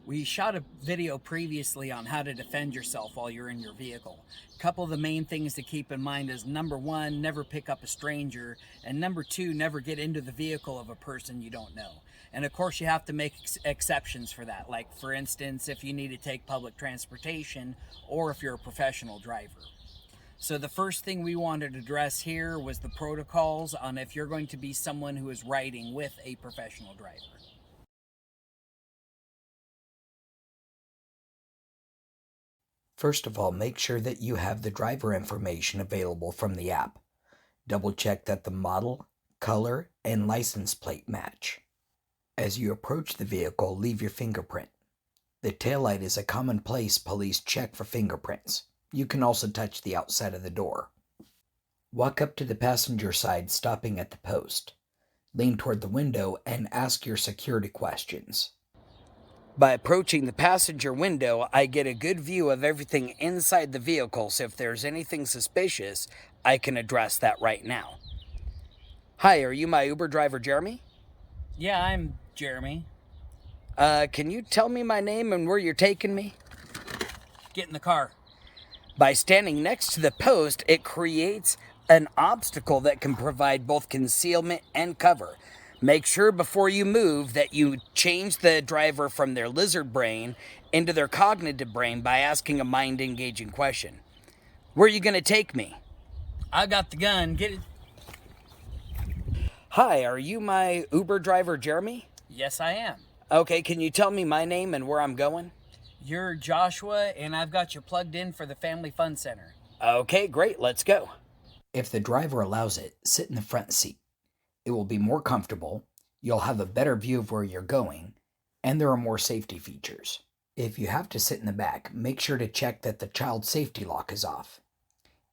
We shot a video previously on how to defend yourself while you're in your vehicle. A couple of the main things to keep in mind is number one, never pick up a stranger, and number two, never get into the vehicle of a person you don't know. And of course, you have to make exceptions for that. Like, for instance, if you need to take public transportation or if you're a professional driver. So the first thing we wanted to address here was the protocols on if you're going to be someone who is riding with a professional driver. First of all, make sure that you have the driver information available from the app. Double check that the model, color, and license plate match. As you approach the vehicle, leave your fingerprint. The taillight is a common place police check for fingerprints. You can also touch the outside of the door. Walk up to the passenger side, stopping at the post. Lean toward the window and ask your security questions. By approaching the passenger window, I get a good view of everything inside the vehicle, so if there's anything suspicious, I can address that right now. Hi, are you my Uber driver, Jeremy? Yeah, I'm Jeremy. Can you tell me my name and where you're taking me? Get in the car. By standing next to the post, it creates an obstacle that can provide both concealment and cover. Make sure before you move that you change the driver from their lizard brain into their cognitive brain by asking a mind-engaging question. Where are you going to take me? I got the gun. Get it. Hi, are you my Uber driver, Jeremy? Yes, I am. Okay, can you tell me my name and where I'm going? You're Joshua, and I've got you plugged in for the Family Fun Center. Okay, great. Let's go. If the driver allows it, sit in the front seat. It will be more comfortable, you'll have a better view of where you're going, and there are more safety features. If you have to sit in the back, make sure to check that the child safety lock is off.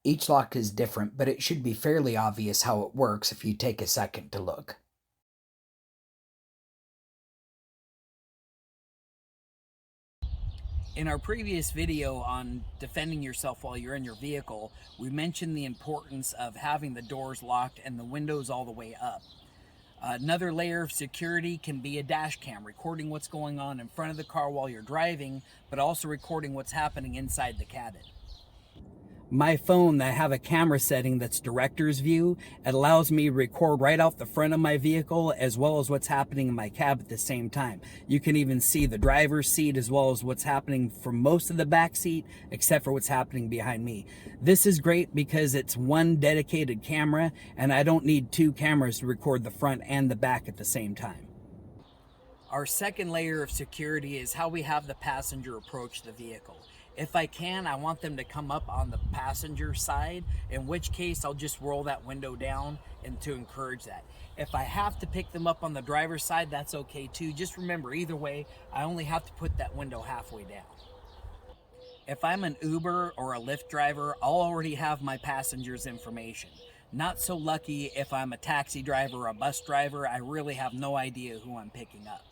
Each lock is different, but it should be fairly obvious how it works if you take a second to look. In our previous video on defending yourself while you're in your vehicle, we mentioned the importance of having the doors locked and the windows all the way up. Another layer of security can be a dash cam, recording what's going on in front of the car while you're driving, but also recording what's happening inside the cabin. My phone, I have a camera setting that's director's view. It allows me to record right off the front of my vehicle as well as what's happening in my cab at the same time. You can even see the driver's seat as well as what's happening for most of the back seat, except for what's happening behind me. This is great because it's one dedicated camera and I don't need two cameras to record the front and the back at the same time. Our second layer of security is how we have the passenger approach the vehicle. If I can, I want them to come up on the passenger side, in which case I'll just roll that window down and to encourage that. If I have to pick them up on the driver's side, that's okay too. Just remember, either way, I only have to put that window halfway down. If I'm an Uber or a Lyft driver, I'll already have my passengers' information. Not so lucky if I'm a taxi driver or a bus driver, I really have no idea who I'm picking up.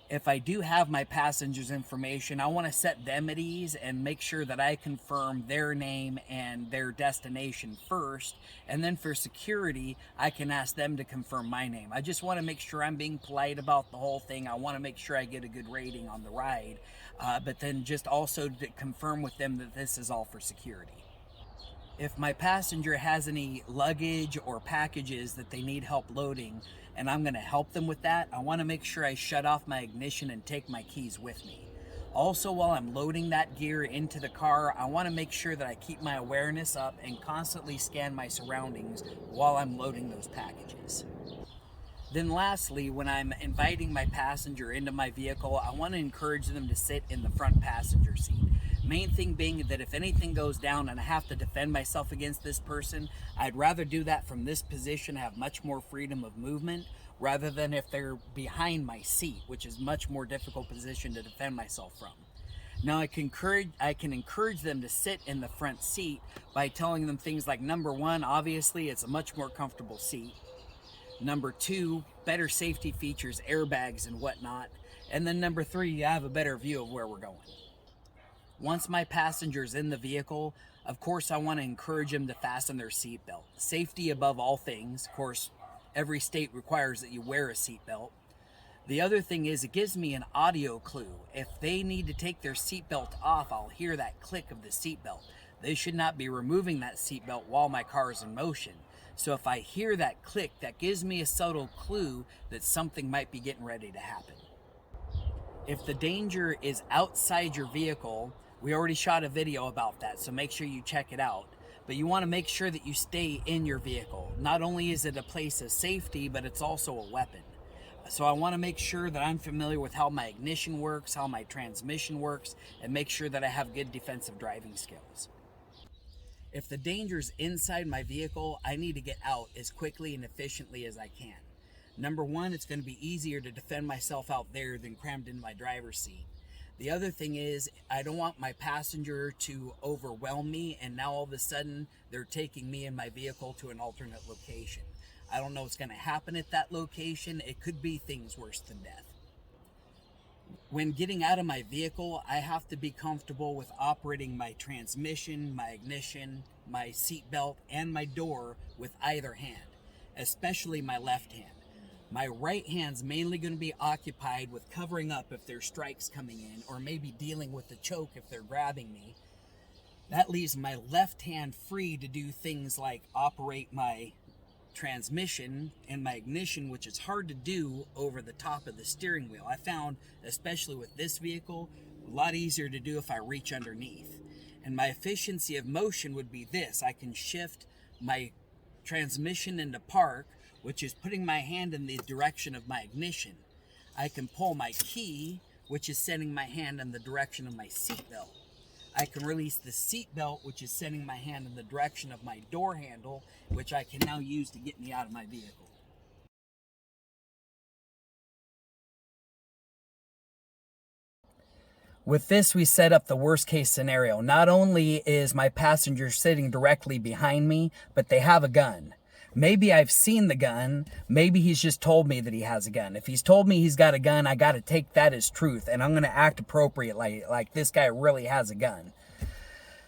If I do have my passengers' information, I want to set them at ease and make sure that I confirm their name and their destination first. And then for security, I can ask them to confirm my name. I just want to make sure I'm being polite about the whole thing. I want to make sure I get a good rating on the ride, but then just also to confirm with them that this is all for security. If my passenger has any luggage or packages that they need help loading, and I'm going to help them with that, I want to make sure I shut off my ignition and take my keys with me. Also, while I'm loading that gear into the car, I want to make sure that I keep my awareness up and constantly scan my surroundings while I'm loading those packages. Then lastly, when I'm inviting my passenger into my vehicle, I want to encourage them to sit in the front passenger seat. Main thing being that if anything goes down and I have to defend myself against this person, I'd rather do that from this position, have much more freedom of movement, rather than if they're behind my seat, which is much more difficult position to defend myself from. Now I can encourage them to sit in the front seat by telling them things like, number one, obviously it's a much more comfortable seat. Number two, better safety features, airbags and whatnot. And then number three, you have a better view of where we're going. Once my passenger's in the vehicle, of course I want to encourage them to fasten their seatbelt. Safety above all things. Of course, every state requires that you wear a seatbelt. The other thing is it gives me an audio clue. If they need to take their seatbelt off, I'll hear that click of the seatbelt. They should not be removing that seatbelt while my car is in motion. So if I hear that click, that gives me a subtle clue that something might be getting ready to happen. If the danger is outside your vehicle, we already shot a video about that, so make sure you check it out. But you want to make sure that you stay in your vehicle. Not only is it a place of safety, but it's also a weapon. So I want to make sure that I'm familiar with how my ignition works, how my transmission works, and make sure that I have good defensive driving skills. If the danger's inside my vehicle, I need to get out as quickly and efficiently as I can. Number one, it's going to be easier to defend myself out there than crammed in my driver's seat. The other thing is, I don't want my passenger to overwhelm me, and now all of a sudden, they're taking me and my vehicle to an alternate location. I don't know what's going to happen at that location. It could be things worse than death. When getting out of my vehicle, I have to be comfortable with operating my transmission, my ignition, my seatbelt, and my door with either hand, especially my left hand. My right hand's mainly going to be occupied with covering up if there's strikes coming in, or maybe dealing with the choke if they're grabbing me. That leaves my left hand free to do things like operate my transmission and my ignition, which is hard to do over the top of the steering wheel. I found, especially with this vehicle, a lot easier to do if I reach underneath. And my efficiency of motion would be this: I can shift my transmission into park, which is putting my hand in the direction of my ignition. I can pull my key, which is setting my hand in the direction of my seatbelt. I can release the seatbelt, which is setting my hand in the direction of my door handle, which I can now use to get me out of my vehicle. With this, we set up the worst case scenario. Not only is my passenger sitting directly behind me, but they have a gun. Maybe I've seen the gun. Maybe he's just told me that he has a gun. If he's told me he's got a gun, I got to take that as truth, and I'm going to act appropriately, like this guy really has a gun.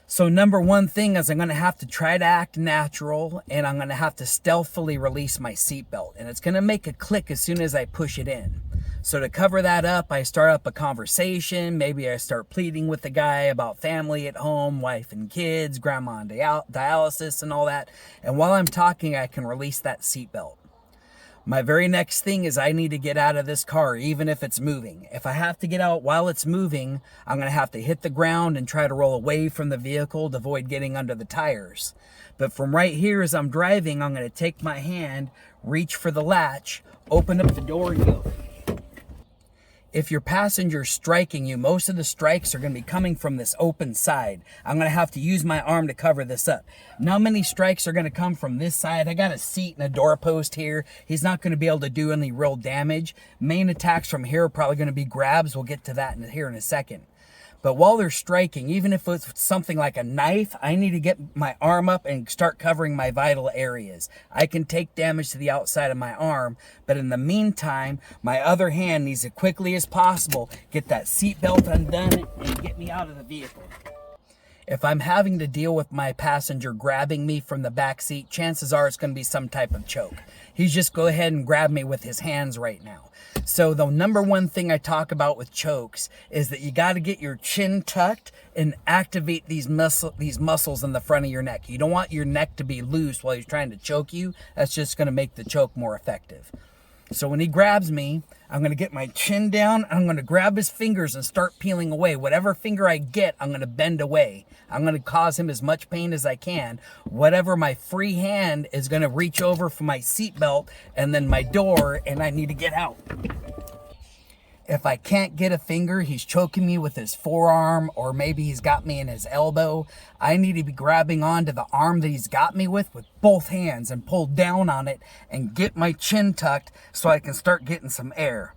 So number one thing is I'm going to have to try to act natural, and I'm going to have to stealthily release my seatbelt, and it's going to make a click as soon as I push it in. So to cover that up, I start up a conversation. Maybe I start pleading with the guy about family at home, wife and kids, grandma on dialysis and all that. And while I'm talking, I can release that seatbelt. My very next thing is I need to get out of this car, even if it's moving. If I have to get out while it's moving, I'm going to have to hit the ground and try to roll away from the vehicle to avoid getting under the tires. But from right here as I'm driving, I'm going to take my hand, reach for the latch, open up the door and go. If your passenger's striking you, most of the strikes are going to be coming from this open side. I'm going to have to use my arm to cover this up. Not many strikes are going to come from this side. I got a seat and a doorpost here. He's not going to be able to do any real damage. Main attacks from here are probably going to be grabs. We'll get to that here in a second. But while they're striking, even if it's something like a knife, I need to get my arm up and start covering my vital areas. I can take damage to the outside of my arm, but in the meantime, my other hand needs to quickly as possible get that seatbelt undone and get me out of the vehicle. If I'm having to deal with my passenger grabbing me from the back seat, chances are it's going to be some type of choke. He's just go ahead and grab me with his hands right now. So the number one thing I talk about with chokes is that you got to get your chin tucked and activate these muscles in the front of your neck. You don't want your neck to be loose while he's trying to choke you. That's just going to make the choke more effective. So when he grabs me, I'm going to get my chin down. I'm going to grab his fingers and start peeling away. Whatever finger I get, I'm going to bend away. I'm going to cause him as much pain as I can. Whatever my free hand is going to reach over for my seatbelt and then my door, and I need to get out. If I can't get a finger, he's choking me with his forearm, or maybe he's got me in his elbow. I need to be grabbing onto the arm that he's got me with both hands and pull down on it and get my chin tucked so I can start getting some air.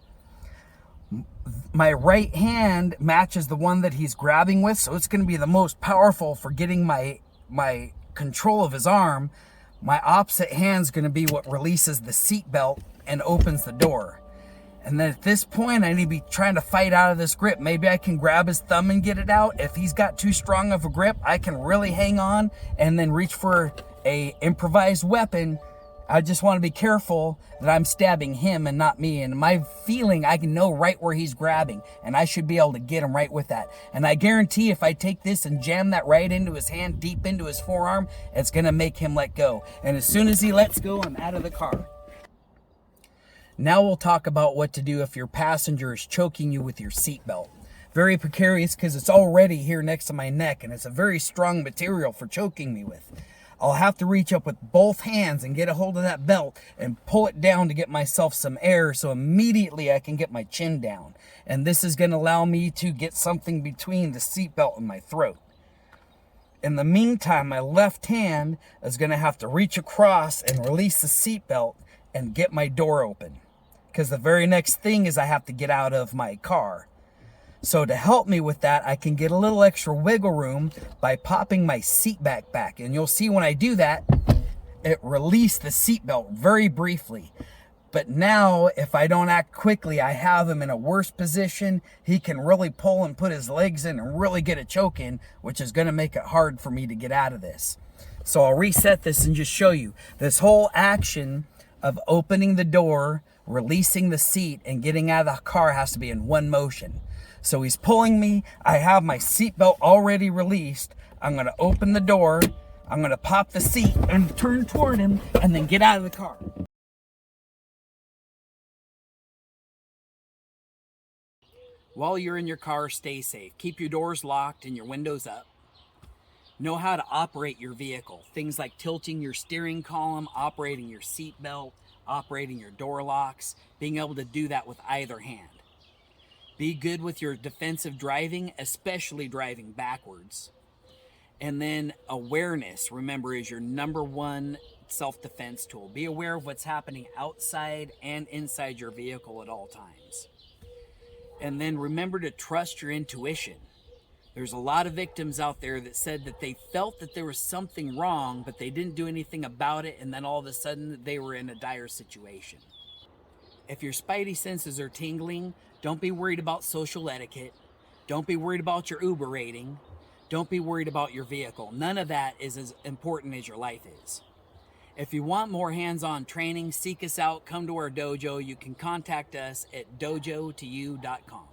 My right hand matches the one that he's grabbing with, so it's going to be the most powerful for getting my control of his arm. My opposite hand's going to be what releases the seatbelt and opens the door. And then at this point, I need to be trying to fight out of this grip. Maybe I can grab his thumb and get it out. If he's got too strong of a grip, I can really hang on and then reach for a improvised weapon I just want to be careful that I'm stabbing him and not me. And my feeling, I can know right where he's grabbing, and I should be able to get him right with that. And I guarantee if I take this and jam that right into his hand, deep into his forearm, it's going to make him let go. And as soon as he lets go, I'm out of the car. Now we'll talk about what to do if your passenger is choking you with your seatbelt. Very precarious because it's already here next to my neck, and it's a very strong material for choking me with. I'll have to reach up with both hands and get a hold of that belt and pull it down to get myself some air so immediately I can get my chin down. And this is going to allow me to get something between the seatbelt and my throat. In the meantime, my left hand is going to have to reach across and release the seatbelt and get my door open. Because the very next thing is I have to get out of my car. So to help me with that, I can get a little extra wiggle room by popping my seat back. And you'll see when I do that, it released the seatbelt very briefly. But now, if I don't act quickly, I have him in a worse position. He can really pull and put his legs in and really get a choke in, which is going to make it hard for me to get out of this. So I'll reset this and just show you. This whole action of opening the door, releasing the seat, and getting out of the car has to be in one motion. So he's pulling me. I have my seatbelt already released. I'm going to open the door. I'm going to pop the seat and turn toward him and then get out of the car. While you're in your car, stay safe. Keep your doors locked and your windows up. Know how to operate your vehicle. Things like tilting your steering column, operating your seatbelt, operating your door locks, being able to do that with either hand. Be good with your defensive driving, especially driving backwards. And then awareness, remember, is your number one self-defense tool. Be aware of what's happening outside and inside your vehicle at all times. And then remember to trust your intuition. There's a lot of victims out there that said that they felt that there was something wrong, but they didn't do anything about it, and then all of a sudden they were in a dire situation. If your spidey senses are tingling, don't be worried about social etiquette. Don't be worried about your Uber rating. Don't be worried about your vehicle. None of that is as important as your life is. If you want more hands-on training, seek us out, come to our dojo. You can contact us at dojo2u.com.